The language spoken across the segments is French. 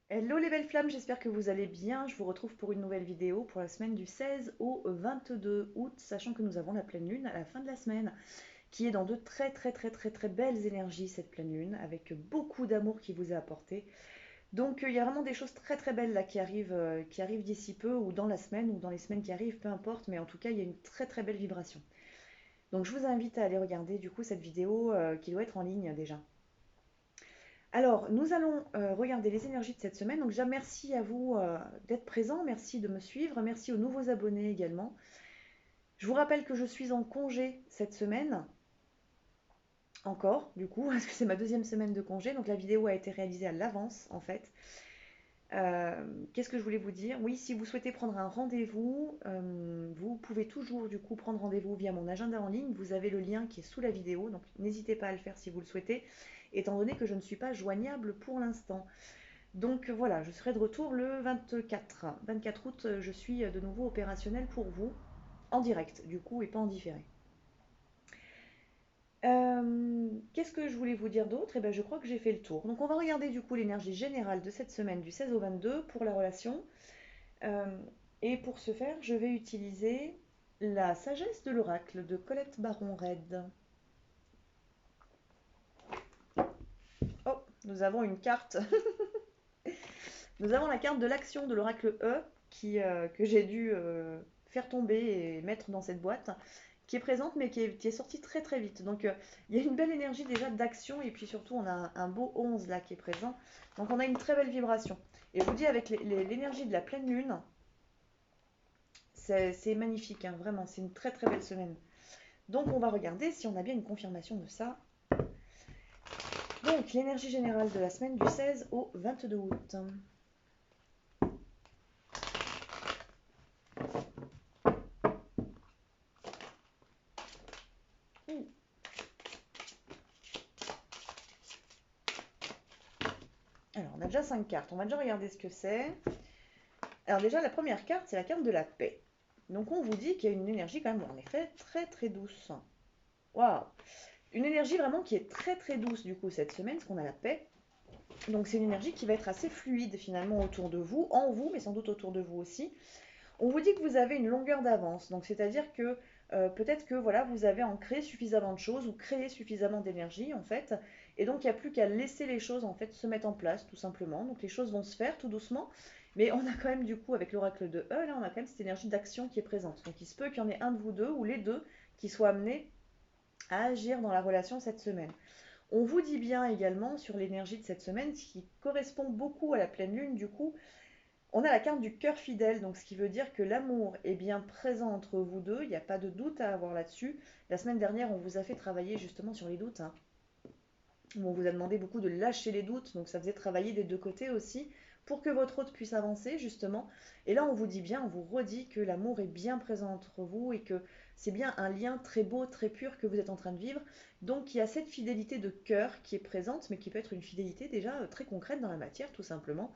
Hello les belles flammes, j'espère que vous allez bien. Je vous retrouve pour une nouvelle vidéo pour la semaine du 16 au 22 août, sachant que nous avons la pleine lune à la fin de la semaine, qui est dans de très belles énergies cette pleine lune, avec beaucoup d'amour qui vous est apporté. Donc il y a vraiment des choses très belles là qui arrivent d'ici peu, ou dans la semaine, ou dans les semaines qui arrivent, peu importe, mais en tout cas il y a une très belle vibration. Donc je vous invite à aller regarder du coup cette vidéo qui doit être en ligne déjà. Alors, nous allons regarder les énergies de cette semaine. Donc, déjà, merci à vous d'être présents, merci de me suivre, merci aux nouveaux abonnés également. Je vous rappelle que je suis en congé cette semaine, encore, du coup, parce que c'est ma deuxième semaine de congé. Donc, la vidéo a été réalisée à l'avance, en fait. Qu'est-ce que je voulais vous dire? Oui, si vous souhaitez prendre un rendez-vous, vous pouvez toujours, du coup, prendre rendez-vous via mon agenda en ligne. Vous avez le lien qui est sous la vidéo, donc n'hésitez pas à le faire si vous le souhaitez, étant donné que je ne suis pas joignable pour l'instant. Donc voilà, je serai de retour le 24 août, je suis de nouveau opérationnelle pour vous, en direct du coup et pas en différé. Qu'est-ce que je voulais vous dire d'autre? Eh bien je crois que j'ai fait le tour. Donc on va regarder du coup l'énergie générale de cette semaine du 16 au 22 pour la relation. Euh, et pour ce faire, je vais utiliser la sagesse de l'oracle de Colette Baron-Red. Oh, nous avons une carte. Nous avons la carte de l'action de l'oracle E que j'ai dû faire tomber et mettre dans cette boîte, qui est présente mais qui est sortie très vite. Donc il y a une belle énergie déjà d'action et puis surtout on a un beau 11 là qui est présent. Donc on a une très belle vibration. Et je vous dis avec l'énergie de la pleine lune, c'est magnifique, hein, vraiment, c'est une très belle semaine. Donc on va regarder si on a bien une confirmation de ça. Donc l'énergie générale de la semaine du 16 au 22 août. Alors, on a déjà 5 cartes. On va déjà regarder ce que c'est. Alors déjà, la première carte, c'est la carte de la paix. Donc on vous dit qu'il y a une énergie quand même, en effet, très douce. Waouh! Une énergie vraiment qui est très douce du coup cette semaine, parce qu'on a la paix. Donc c'est une énergie qui va être assez fluide finalement autour de vous, en vous, mais sans doute autour de vous aussi. On vous dit que vous avez une longueur d'avance, donc c'est-à-dire que peut-être que voilà, vous avez ancré suffisamment de choses ou créé suffisamment d'énergie en fait, et donc il n'y a plus qu'à laisser les choses en fait se mettre en place tout simplement. Donc les choses vont se faire tout doucement, mais on a quand même du coup avec l'oracle de E, là on a quand même cette énergie d'action qui est présente. Donc il se peut qu'il y en ait un de vous deux ou les deux qui soient amenés à agir dans la relation cette semaine. On vous dit bien également sur l'énergie de cette semaine, ce qui correspond beaucoup à la pleine lune du coup, on a la carte du cœur fidèle, donc ce qui veut dire que l'amour est bien présent entre vous deux, il n'y a pas de doute à avoir là-dessus. La semaine dernière, on vous a fait travailler justement sur les doutes, hein. On vous a demandé beaucoup de lâcher les doutes, donc ça faisait travailler des deux côtés aussi, pour que votre hôte puisse avancer justement. Et là, on vous dit bien, on vous redit que l'amour est bien présent entre vous et que c'est bien un lien très beau, très pur que vous êtes en train de vivre. Donc il y a cette fidélité de cœur qui est présente, mais qui peut être une fidélité déjà très concrète dans la matière, tout simplement.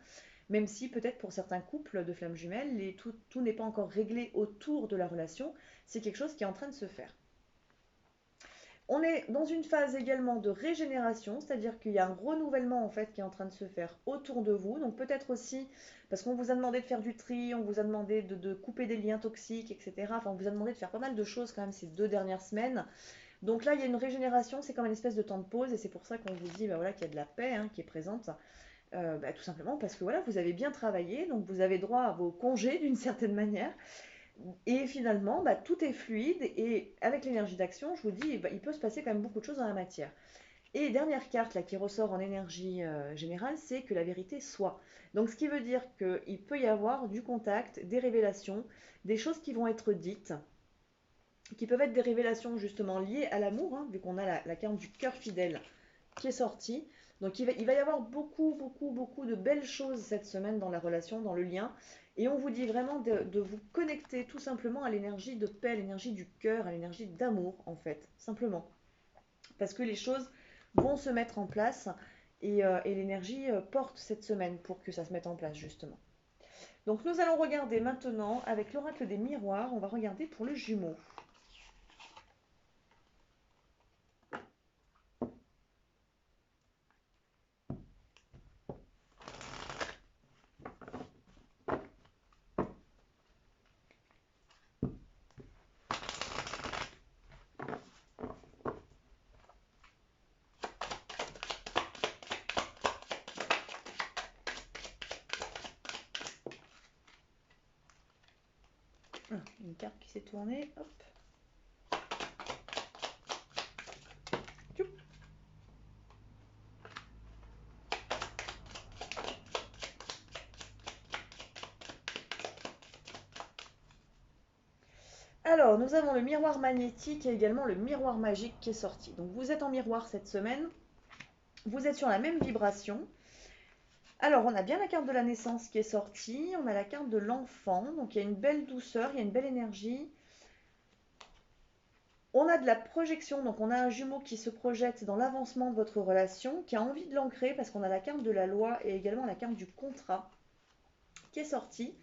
Même si peut-être pour certains couples de flammes jumelles, tout n'est pas encore réglé autour de la relation, c'est quelque chose qui est en train de se faire. On est dans une phase également de régénération, c'est-à-dire qu'il y a un renouvellement en fait qui est en train de se faire autour de vous. Donc peut-être aussi parce qu'on vous a demandé de faire du tri, on vous a demandé de couper des liens toxiques, etc. Enfin, on vous a demandé de faire pas mal de choses quand même ces 2 dernières semaines. Donc là, il y a une régénération, c'est comme une espèce de temps de pause, et c'est pour ça qu'on vous dit bah voilà, qu'il y a de la paix hein, qui est présente. Bah, tout simplement parce que voilà, vous avez bien travaillé, donc vous avez droit à vos congés d'une certaine manière. Et finalement, bah, tout est fluide et avec l'énergie d'action, je vous dis, bah, il peut se passer quand même beaucoup de choses dans la matière. Et dernière carte là qui ressort en énergie générale, c'est que la vérité soit. Donc ce qui veut dire qu'il peut y avoir du contact, des révélations, des choses qui vont être dites, qui peuvent être des révélations justement liées à l'amour, hein, vu qu'on a la carte du cœur fidèle qui est sortie. Donc il va y avoir beaucoup de belles choses cette semaine dans la relation, dans le lien. Et on vous dit vraiment de vous connecter tout simplement à l'énergie de paix, à l'énergie du cœur, à l'énergie d'amour en fait, simplement. Parce que les choses vont se mettre en place et l'énergie porte cette semaine pour que ça se mette en place justement. Donc nous allons regarder maintenant avec l'oracle des miroirs, on va regarder pour le jumeau. Une carte qui s'est tournée, hop. Alors, nous avons le miroir magnétique et également le miroir magique qui est sorti. Donc, vous êtes en miroir cette semaine, vous êtes sur la même vibration. Alors, on a bien la carte de la naissance qui est sortie, on a la carte de l'enfant, donc il y a une belle douceur, il y a une belle énergie. On a de la projection, donc on a un jumeau qui se projette dans l'avancement de votre relation, qui a envie de l'ancrer parce qu'on a la carte de la loi et également la carte du contrat qui est sortie.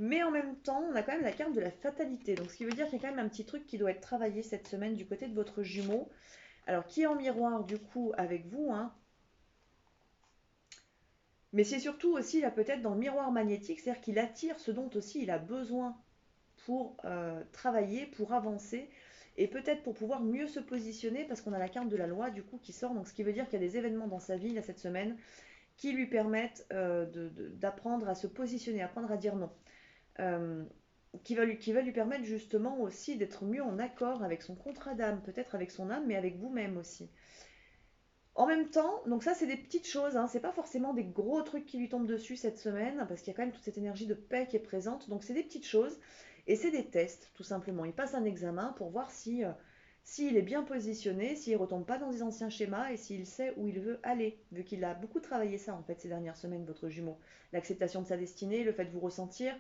Mais en même temps, on a quand même la carte de la fatalité. Donc, ce qui veut dire qu'il y a quand même un petit truc qui doit être travaillé cette semaine du côté de votre jumeau. Alors, qui est en miroir du coup avec vous, hein. Mais c'est surtout aussi là peut-être dans le miroir magnétique, c'est-à-dire qu'il attire ce dont aussi il a besoin pour travailler, pour avancer et peut-être pour pouvoir mieux se positionner parce qu'on a la carte de la loi du coup qui sort. Donc, ce qui veut dire qu'il y a des événements dans sa vie là cette semaine qui lui permettent d'apprendre à se positionner, apprendre à dire non. euh, qui va lui permettre justement aussi d'être mieux en accord avec son contrat d'âme, peut-être avec son âme, mais avec vous-même aussi. En même temps, donc ça c'est des petites choses, hein, c'est pas forcément des gros trucs qui lui tombent dessus cette semaine, parce qu'il y a quand même toute cette énergie de paix qui est présente, donc c'est des petites choses, et c'est des tests tout simplement. Il passe un examen pour voir si, s'il est bien positionné, s'il ne retombe pas dans des anciens schémas, et s'il sait où il veut aller, vu qu'il a beaucoup travaillé ça en fait ces dernières semaines, votre jumeau. L'acceptation de sa destinée, le fait de vous ressentir.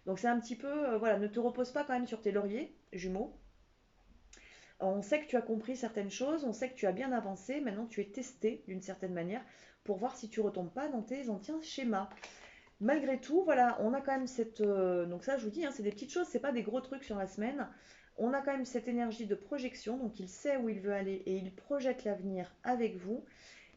Donc c'est un petit peu, voilà, ne te repose pas quand même sur tes lauriers, jumeau. On sait que tu as compris certaines choses, on sait que tu as bien avancé, maintenant tu es testé d'une certaine manière pour voir si tu retombes pas dans tes anciens schémas. Malgré tout, voilà, on a quand même cette... donc ça je vous dis, hein, c'est des petites choses, c'est pas des gros trucs sur la semaine. On a quand même cette énergie de projection, donc il sait où il veut aller et il projette l'avenir avec vous.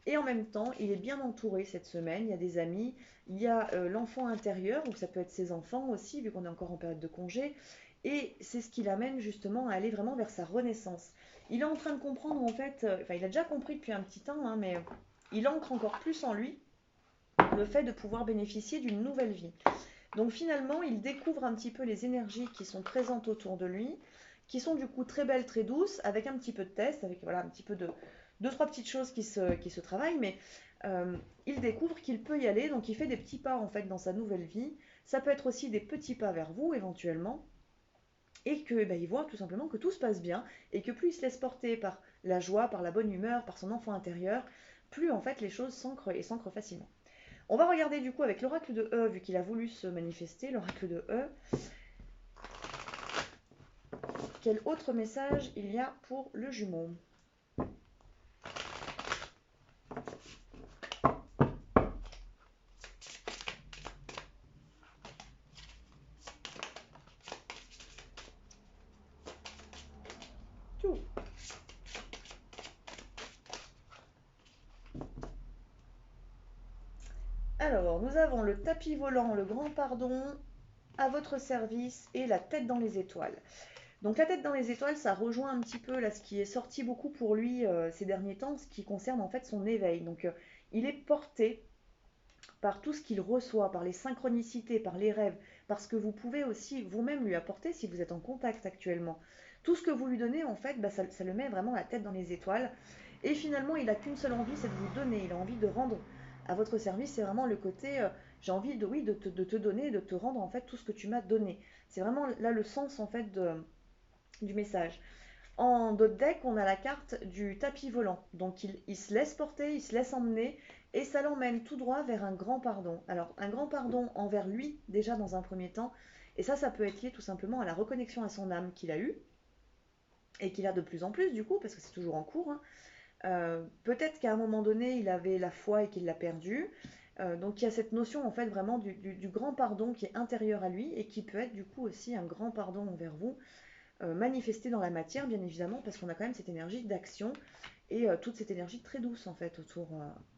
Et en même temps, il est bien entouré cette semaine, il y a des amis, il y a l'enfant intérieur, donc ça peut être ses enfants aussi, vu qu'on est encore en période de congé, et c'est ce qui l'amène justement à aller vraiment vers sa renaissance. Il est en train de comprendre en fait, enfin il a déjà compris depuis un petit temps, hein, mais il ancre encore plus en lui le fait de pouvoir bénéficier d'une nouvelle vie. Donc finalement, il découvre un petit peu les énergies qui sont présentes autour de lui, qui sont du coup très belles, très douces, avec un petit peu de test, avec voilà, un petit peu de deux, trois petites choses qui se travaillent, mais il découvre qu'il peut y aller, donc il fait des petits pas en fait dans sa nouvelle vie. Ça peut être aussi des petits pas vers vous éventuellement, et que il voit tout simplement que tout se passe bien, et que plus il se laisse porter par la joie, par la bonne humeur, par son enfant intérieur, plus en fait les choses s'ancrent et s'ancrent facilement. On va regarder du coup avec l'oracle de E, vu qu'il a voulu se manifester, l'oracle de E, quel autre message il y a pour le jumeau. Tout. Alors, nous avons le tapis volant, le grand pardon, à votre service et la tête dans les étoiles. Donc la tête dans les étoiles, ça rejoint un petit peu là ce qui est sorti beaucoup pour lui ces derniers temps, ce qui concerne en fait son éveil. Donc il est porté par tout ce qu'il reçoit, par les synchronicités, par les rêves, parce que vous pouvez aussi vous-même lui apporter si vous êtes en contact actuellement. Tout ce que vous lui donnez, en fait, ça le met vraiment la tête dans les étoiles. Et finalement, il n'a qu'une seule envie, c'est de vous donner. Il a envie de rendre à votre service. C'est vraiment le côté, j'ai envie de, oui, de te donner, de te rendre en fait tout ce que tu m'as donné. C'est vraiment là le sens en fait du message. En d'autres decks, on a la carte du tapis volant. Donc il se laisse porter, il se laisse emmener et ça l'emmène tout droit vers un grand pardon. Alors un grand pardon envers lui déjà dans un premier temps. Et ça peut être lié tout simplement à la reconnexion à son âme qu'il a eue et qu'il a de plus en plus du coup, parce que c'est toujours en cours, hein. Peut-être qu'à un moment donné, il avait la foi et qu'il l'a perdue. Donc il y a cette notion en fait vraiment du grand pardon qui est intérieur à lui et qui peut être du coup aussi un grand pardon envers vous manifester dans la matière, bien évidemment, parce qu'on a quand même cette énergie d'action et toute cette énergie très douce, en fait,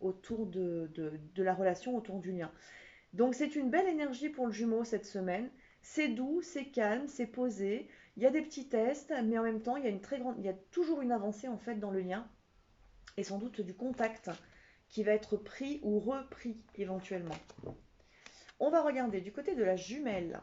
autour de la relation, autour du lien. Donc, c'est une belle énergie pour le jumeau cette semaine. C'est doux, c'est calme, c'est posé. Il y a des petits tests, mais en même temps, il y a toujours une avancée, en fait, dans le lien et sans doute du contact qui va être pris ou repris éventuellement. On va regarder du côté de la jumelle.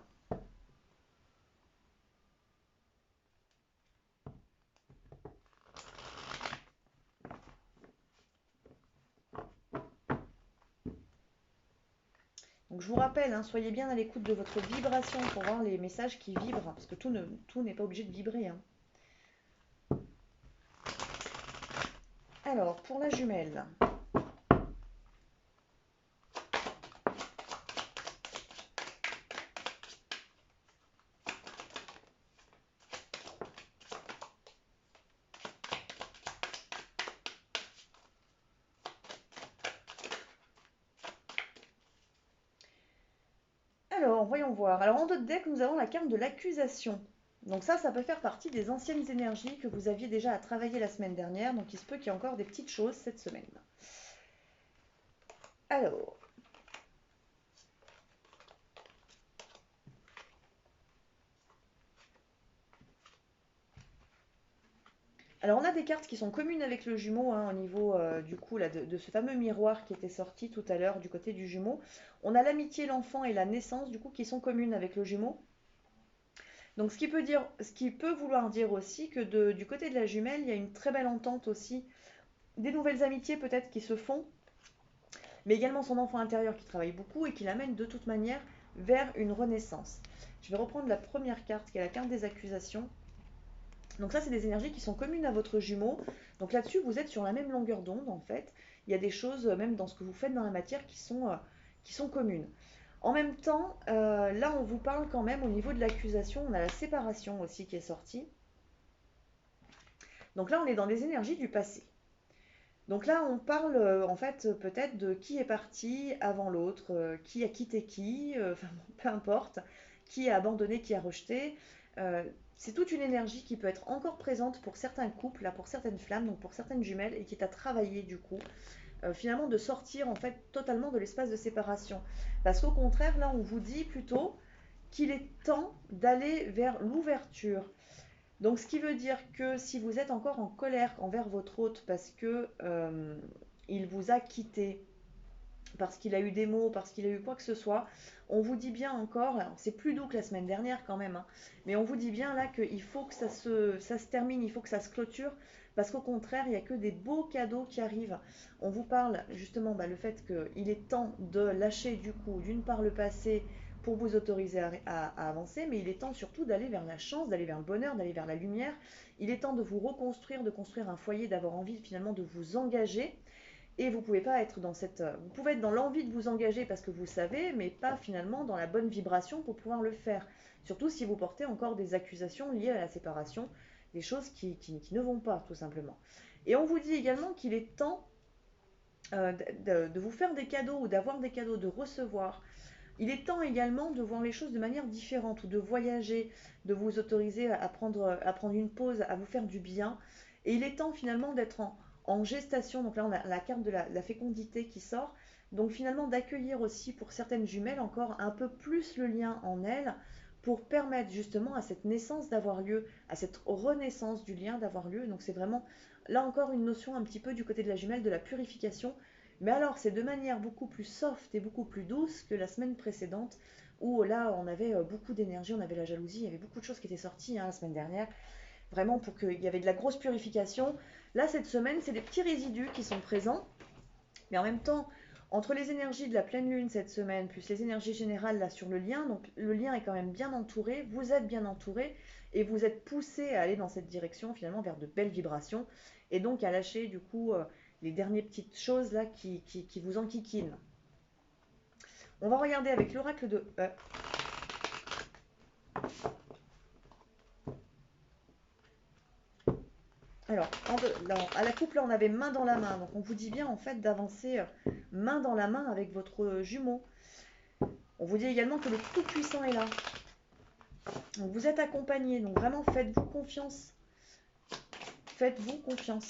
Donc je vous rappelle, hein, soyez bien à l'écoute de votre vibration pour voir les messages qui vibrent, parce que tout n'est pas obligé de vibrer, hein. Alors, pour la jumelle. Alors, voyons voir. Alors, en d'autres decks, nous avons la carte de l'accusation. Donc ça peut faire partie des anciennes énergies que vous aviez déjà à travailler la semaine dernière. Donc, il se peut qu'il y ait encore des petites choses cette semaine. Alors, on a des cartes qui sont communes avec le jumeau, hein, au niveau du coup là, de ce fameux miroir qui était sorti tout à l'heure du côté du jumeau. On a l'amitié, l'enfant et la naissance du coup qui sont communes avec le jumeau. Donc ce qui peut vouloir dire aussi que du côté de la jumelle, il y a une très belle entente aussi, des nouvelles amitiés peut-être qui se font, mais également son enfant intérieur qui travaille beaucoup et qui l'amène de toute manière vers une renaissance. Je vais reprendre la première carte qui est la carte des accusations. Donc ça, c'est des énergies qui sont communes à votre jumeau. Donc là-dessus, vous êtes sur la même longueur d'onde, en fait. Il y a des choses, même dans ce que vous faites dans la matière, qui sont communes. En même temps, là, on vous parle quand même au niveau de l'accusation. On a la séparation aussi qui est sortie. Donc là, on est dans des énergies du passé. Donc là, on parle en fait peut-être de qui est parti avant l'autre, qui a quitté qui, enfin bon, peu importe, qui a abandonné, qui a rejeté. Euh, c'est toute une énergie qui peut être encore présente pour certains couples, là, pour certaines flammes, donc pour certaines jumelles, et qui est à travailler du coup, finalement de sortir en fait totalement de l'espace de séparation. Parce qu'au contraire, là, on vous dit plutôt qu'il est temps d'aller vers l'ouverture. Donc, ce qui veut dire que si vous êtes encore en colère envers votre hôte parce que il vous a quitté, parce qu'il a eu des mots, parce qu'il a eu quoi que ce soit, on vous dit bien encore, c'est plus doux que la semaine dernière quand même, hein, mais on vous dit bien là qu'il faut que ça se termine, il faut que ça se clôture, parce qu'au contraire, il n'y a que des beaux cadeaux qui arrivent. On vous parle justement le fait qu'il est temps de lâcher du coup, d'une part le passé, pour vous autoriser à avancer, mais il est temps surtout d'aller vers la chance, d'aller vers le bonheur, d'aller vers la lumière. Il est temps de vous reconstruire, de construire un foyer, d'avoir envie finalement de vous engager. Et vous pouvez pas être dans cette, vous pouvez être dans l'envie de vous engager parce que vous savez, mais pas finalement dans la bonne vibration pour pouvoir le faire. Surtout si vous portez encore des accusations liées à la séparation, des choses qui ne vont pas tout simplement. Et on vous dit également qu'il est temps de vous faire des cadeaux ou d'avoir des cadeaux, de recevoir. Il est temps également de voir les choses de manière différente ou de voyager, de vous autoriser à prendre une pause, à vous faire du bien. Et il est temps finalement d'être en gestation. Donc là, on a la carte de la fécondité qui sort. Donc finalement, d'accueillir aussi pour certaines jumelles encore un peu plus le lien en elles pour permettre justement à cette naissance d'avoir lieu, à cette renaissance du lien d'avoir lieu. Donc c'est vraiment là encore une notion un petit peu du côté de la jumelle de la purification, mais alors, c'est de manière beaucoup plus soft et beaucoup plus douce que la semaine précédente, où là, on avait beaucoup d'énergie, on avait la jalousie, il y avait beaucoup de choses qui étaient sorties, hein, la semaine dernière, vraiment pour qu'il y avait de la grosse purification. Là, cette semaine, c'est des petits résidus qui sont présents, mais en même temps, entre les énergies de la pleine lune cette semaine, plus les énergies générales là sur le lien, donc le lien est quand même bien entouré, vous êtes bien entouré, et vous êtes poussé à aller dans cette direction, finalement, vers de belles vibrations, et donc à lâcher du coup les dernières petites choses là qui vous enquiquinent. On va regarder avec l'oracle de alors, à la coupe, là, on avait main dans la main. Donc, on vous dit bien, en fait, d'avancer main dans la main avec votre jumeau. On vous dit également que le Tout-Puissant est là. Donc, vous êtes accompagné. Donc, vraiment, faites-vous confiance. Faites-vous confiance.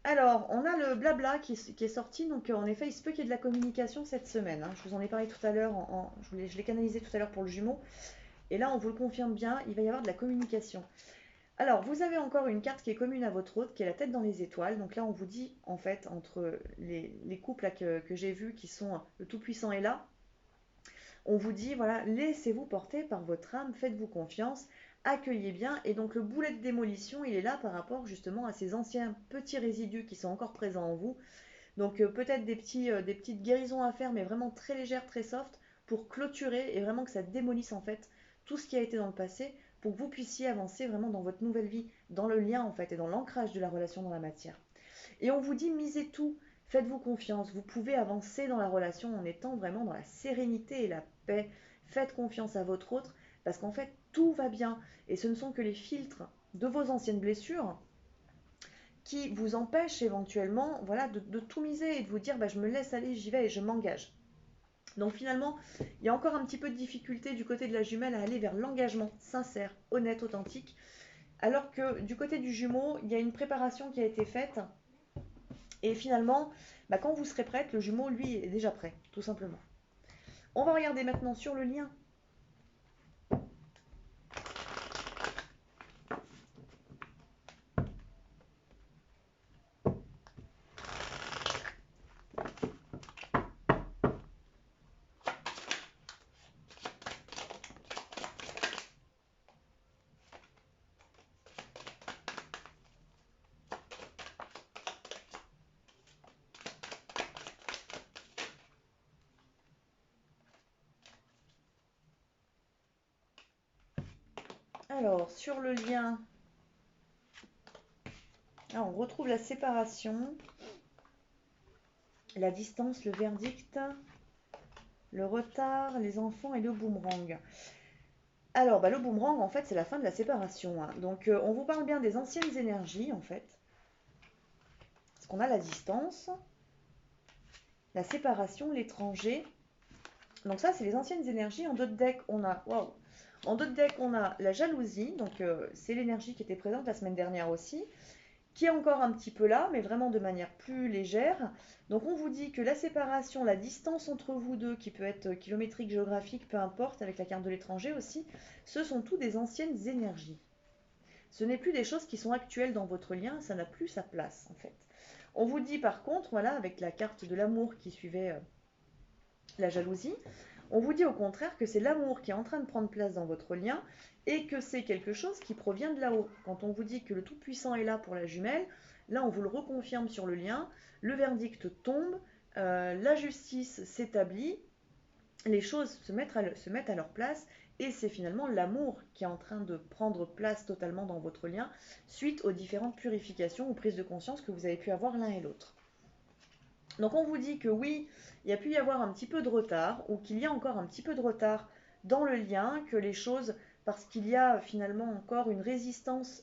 Alors, on a le blabla qui est sorti. Donc, en effet, il se peut qu'il y ait de la communication cette semaine, hein. Je vous en ai parlé tout à l'heure. Je l'ai canalisé tout à l'heure pour le jumeau. Et là, on vous le confirme bien, il va y avoir de la communication. Alors, vous avez encore une carte qui est commune à votre hôte, qui est la tête dans les étoiles. Donc là, on vous dit, en fait, entre les couples là, que j'ai vus, qui sont le Tout-Puissant est là, On vous dit, voilà, laissez-vous porter par votre âme, faites-vous confiance, accueillez bien. Et donc le boulet de démolition, il est là par rapport justement à ces anciens petits résidus qui sont encore présents en vous. Donc peut-être des petites guérisons à faire, mais vraiment très légères, très soft, pour clôturer et vraiment que ça démolisse en fait tout ce qui a été dans le passé, pour que vous puissiez avancer vraiment dans votre nouvelle vie, dans le lien en fait et dans l'ancrage de la relation dans la matière. Et on vous dit misez tout, faites-vous confiance, vous pouvez avancer dans la relation en étant vraiment dans la sérénité et la paix. Faites confiance à votre autre parce qu'en fait tout va bien et ce ne sont que les filtres de vos anciennes blessures qui vous empêchent éventuellement voilà, de tout miser et de vous dire bah, je me laisse aller, j'y vais et je m'engage. Donc finalement, il y a encore un petit peu de difficulté du côté de la jumelle à aller vers l'engagement sincère, honnête, authentique, alors que du côté du jumeau, il y a une préparation qui a été faite et finalement, bah, quand vous serez prête, le jumeau, lui, est déjà prêt, tout simplement. On va regarder maintenant sur le lien. Alors, sur le lien, là, on retrouve la séparation, la distance, le verdict, le retard, les enfants et le boomerang. Alors, bah, le boomerang, en fait, c'est la fin de la séparation, hein. Donc, on vous parle bien des anciennes énergies, en fait. Parce qu'on a la distance, la séparation, l'étranger. Donc ça, c'est les anciennes énergies. En d'autres decks, on a... Wow. En d'autres decks, on a la jalousie. Donc, c'est l'énergie qui était présente la semaine dernière aussi, qui est encore un petit peu là, mais vraiment de manière plus légère. Donc on vous dit que la séparation, la distance entre vous deux, qui peut être kilométrique, géographique, peu importe, avec la carte de l'étranger aussi, ce sont tous des anciennes énergies. Ce n'est plus des choses qui sont actuelles dans votre lien, ça n'a plus sa place en fait. On vous dit par contre, voilà, avec la carte de l'amour qui suivait la jalousie, on vous dit au contraire que c'est l'amour qui est en train de prendre place dans votre lien et que c'est quelque chose qui provient de là-haut. Quand on vous dit que le Tout-Puissant est là pour la jumelle, là on vous le reconfirme sur le lien, le verdict tombe, la justice s'établit, les choses se mettent à leur place et c'est finalement l'amour qui est en train de prendre place totalement dans votre lien suite aux différentes purifications ou prises de conscience que vous avez pu avoir l'un et l'autre. Donc on vous dit que oui, il y a pu y avoir un petit peu de retard, ou qu'il y a encore un petit peu de retard dans le lien, que les choses, parce qu'il y a finalement encore une résistance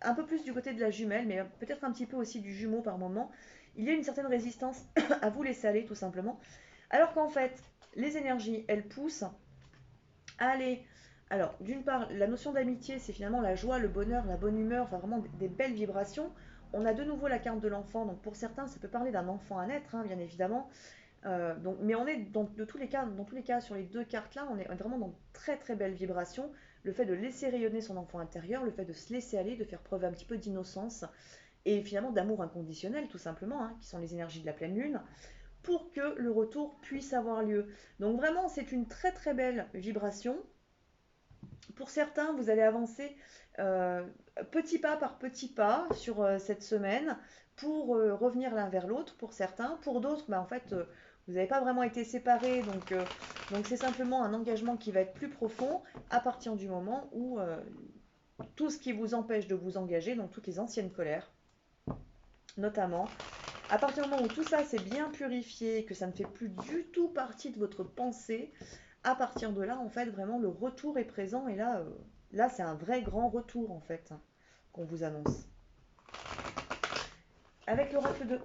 un peu plus du côté de la jumelle, mais peut-être un petit peu aussi du jumeau par moment, il y a une certaine résistance à vous laisser aller tout simplement. Alors qu'en fait, les énergies, elles poussent à aller... Alors, d'une part, la notion d'amitié, c'est finalement la joie, le bonheur, la bonne humeur, enfin vraiment des belles vibrations. On a de nouveau la carte de l'enfant, donc pour certains, ça peut parler d'un enfant à naître, hein, bien évidemment. Donc, mais on est dans tous les cas, sur les deux cartes-là, on est vraiment dans très très belles vibrations. Le fait de laisser rayonner son enfant intérieur, le fait de se laisser aller, de faire preuve un petit peu d'innocence et finalement d'amour inconditionnel, tout simplement, hein, qui sont les énergies de la pleine lune, pour que le retour puisse avoir lieu. Donc vraiment, c'est une très très belle vibration. Pour certains, vous allez avancer euh, petit pas par petit pas sur cette semaine pour revenir l'un vers l'autre pour certains. Pour d'autres, bah, en fait, vous n'avez pas vraiment été séparés, donc c'est simplement un engagement qui va être plus profond à partir du moment où tout ce qui vous empêche de vous engager, donc toutes les anciennes colères, notamment, à partir du moment où tout ça s'est bien purifié, que ça ne fait plus du tout partie de votre pensée, à partir de là, en fait, vraiment, le retour est présent. Et là, là c'est un vrai grand retour, en fait, hein, qu'on vous annonce. Avec l'oracle de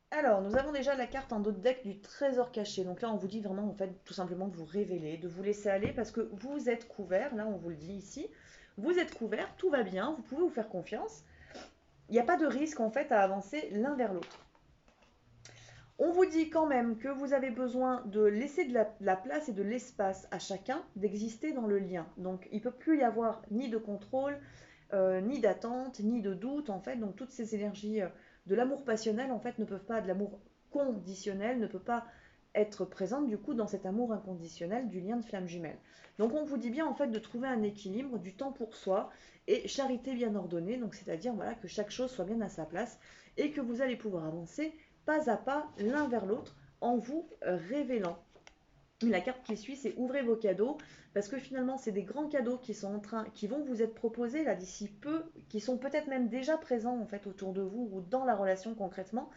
Alors, nous avons déjà la carte en dos de deck du trésor caché. Donc là, on vous dit vraiment, en fait, tout simplement de vous révéler, de vous laisser aller, parce que vous êtes couvert. Là, on vous le dit ici. Vous êtes couvert, tout va bien, vous pouvez vous faire confiance. Il n'y a pas de risque, en fait, à avancer l'un vers l'autre. On vous dit quand même que vous avez besoin de laisser de la place et de l'espace à chacun d'exister dans le lien. Donc il ne peut plus y avoir ni de contrôle, ni d'attente, ni de doute en fait. Donc toutes ces énergies de l'amour passionnel en fait ne peuvent pas, de l'amour conditionnel ne peut pas être présente du coup dans cet amour inconditionnel du lien de flamme jumelle. Donc on vous dit bien en fait de trouver un équilibre, du temps pour soi et charité bien ordonnée, donc c'est-à-dire voilà que chaque chose soit bien à sa place et que vous allez pouvoir avancer pas à pas l'un vers l'autre en vous révélant. La carte qui suit, c'est ouvrez vos cadeaux, parce que finalement, c'est des grands cadeaux qui sont en train, qui vont vous être proposés là d'ici peu, qui sont peut-être même déjà présents en fait autour de vous ou dans la relation concrètement.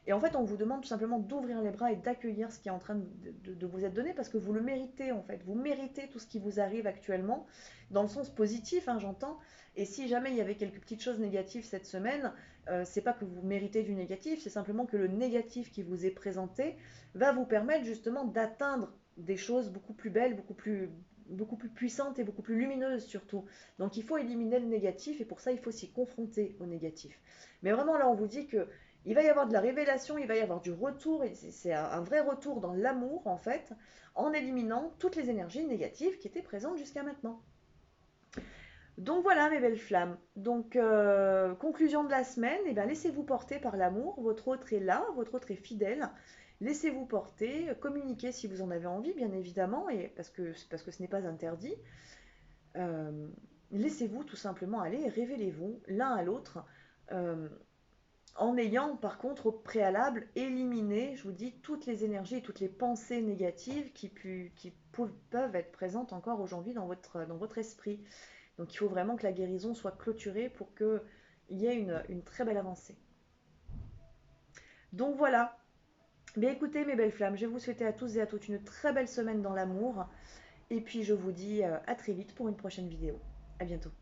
Et en fait, on vous demande tout simplement d'ouvrir les bras et d'accueillir ce qui est en train de vous être donné parce que vous le méritez en fait. Vous méritez tout ce qui vous arrive actuellement, dans le sens positif, hein, j'entends. Et si jamais il y avait quelques petites choses négatives cette semaine, c'est pas que vous méritez du négatif, c'est simplement que le négatif qui vous est présenté va vous permettre justement d'atteindre des choses beaucoup plus belles, beaucoup plus puissantes et beaucoup plus lumineuses surtout. Donc il faut éliminer le négatif et pour ça il faut s'y confronter au négatif. Mais vraiment là on vous dit que il va y avoir de la révélation, il va y avoir du retour, et c'est un vrai retour dans l'amour en fait, en éliminant toutes les énergies négatives qui étaient présentes jusqu'à maintenant. Donc voilà mes belles flammes. Donc conclusion de la semaine, eh bien, laissez-vous porter par l'amour, votre autre est là, votre autre est fidèle. Laissez-vous porter, communiquez si vous en avez envie bien évidemment, et parce que ce n'est pas interdit. Euh, Laissez-vous tout simplement aller, révélez-vous l'un à l'autre. Euh, En ayant par contre au préalable éliminé, je vous dis, toutes les énergies et toutes les pensées négatives peuvent être présentes encore aujourd'hui dans votre esprit. Donc il faut vraiment que la guérison soit clôturée pour qu'il y ait une très belle avancée. Donc voilà. Bien écoutez mes belles flammes, je vais vous souhaiter à tous et à toutes une très belle semaine dans l'amour. Et puis je vous dis à très vite pour une prochaine vidéo. À bientôt.